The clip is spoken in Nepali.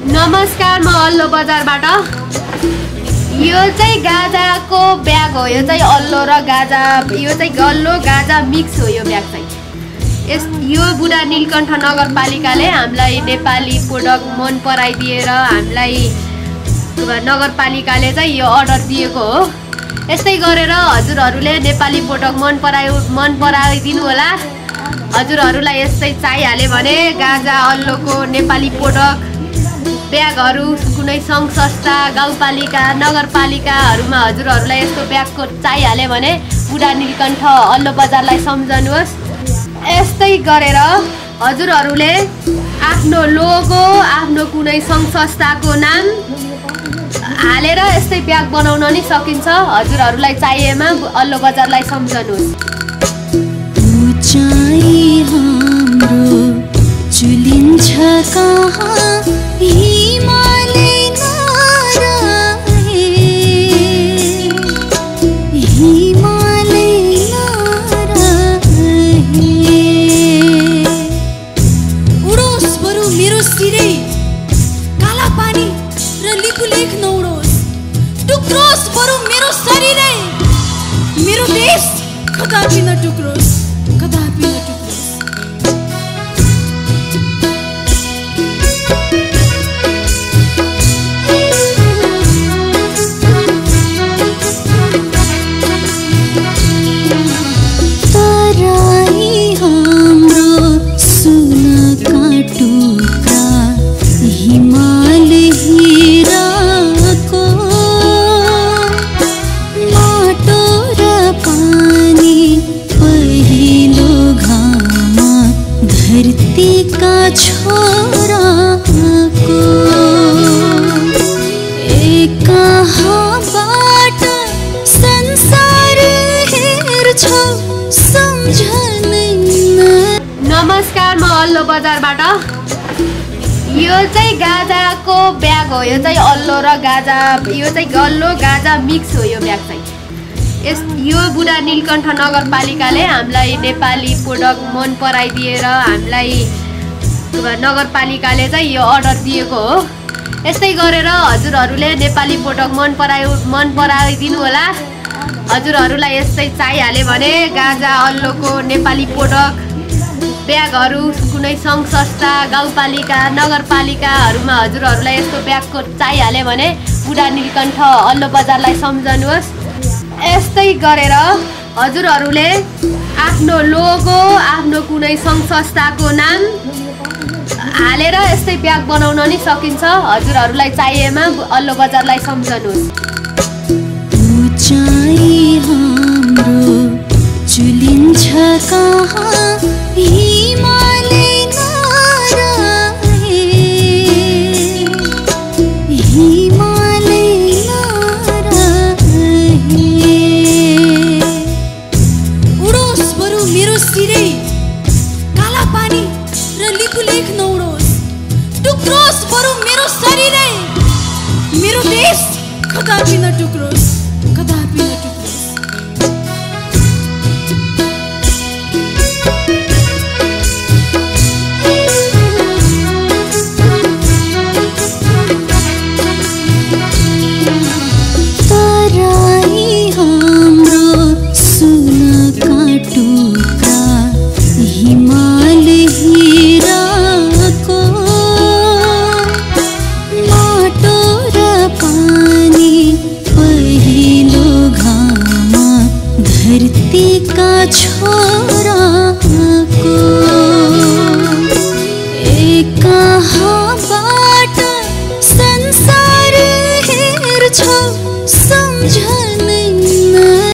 नमस्कार, म अल्लो बजारबाट। यो चाहिँ गाजाको ब्याग हो। यो चाहिँ अल्लो र गाजा, यो चाहिँ अल्लो गाजा मिक्स हो। यो ब्याग चाहिँ यो बुढा नीलकण्ठ नगरपालिकाले हामीलाई नेपाली प्रोडक्ट मन पराइदिएर हामीलाई नगरपालिकाले चाहिँ यो अर्डर दिएको हो। यस्तै गरेर हजुरहरूले नेपाली प्रोडक्ट मन पराइदिनु होला। हजुरहरूलाई यस्तै चाहिहाल्यो भने गाजा अल्लोको नेपाली प्रोडक्ट ब्यागहरू कुनै सङ्घ संस्था गाउँपालिका नगरपालिकाहरूमा हजुरहरूलाई यस्तो ब्यागको चाहिहाल्यो भने बुढा नीलकण्ठ अल्लो बजारलाई सम्झनुहोस्। यस्तै गरेर हजुरहरूले आफ्नो लोगो, आफ्नो कुनै सङ्घ संस्थाको नाम हालेर यस्तै ब्याग बनाउन नि सकिन्छ। हजुरहरूलाई चाहिएमा अल्लो बजारलाई सम्झनुहोस्। चुलिन्छ कहाँ हिमालय नरहे, हिमालय नरहे। उडोस् बरु मेरो सिरै काला पानी र लिपुलेख नउडोस्। टुक्रोस् बरु मेरो शरीरै, मेरो देश कदापि न टुक्रोस्, कदापि न टुक्रोस्। नमस्कार, म अल्लो बजारबाट। यो चाहिँ गाजाको ब्याग हो। यो चाहिँ अल्लो र गाजा, यो चाहिँ अल्लो गाजा मिक्स हो। यो ब्याग चाहिँ यो बुढा नीलकण्ठ नगरपालिकाले हामीलाई नेपाली प्रोडक्ट मन पराइदिएर हामीलाई नगरपालिकाले चाहिँ यो अर्डर दिएको हो। यस्तै गरेर हजुरहरूले नेपाली प्रोडक्ट मन पराइदिनु होला। हजुरहरूलाई यस्तै चाहिहाल्यो भने गाजा अल्लोको नेपाली प्रोडक्ट ब्यागहरू कुनै सङ्घ संस्था गाउँपालिका नगरपालिकाहरूमा हजुरहरूलाई यस्तो ब्यागको चाहिहाल्यो भने बुढा नीलकण्ठ अल्लो बजारलाई सम्झनुहोस्। यस्तै गरेर हजुरहरूले आफ्नो लोगो, आफ्नो कुनै सङ्घ संस्थाको नाम हालेर यस्तै ब्याग बनाउन नि सकिन्छ। हजुरहरूलाई चाहिएमा अल्लो बजारलाई सम्झनुहोस्। चुलिन्छ कहाँ हिमालय नरहे, हिमालय नरहे। उडोस् बरु मेरो सिरै काला पानी र लिपुलेख नउडोस्। टुक्रोस् बरु मेरो शरीरै, मेरो देश कदापि न टुक्रोस्, कदापि न टुक्रोस्। कहाँबाट संसार हेर्छौ सम्झ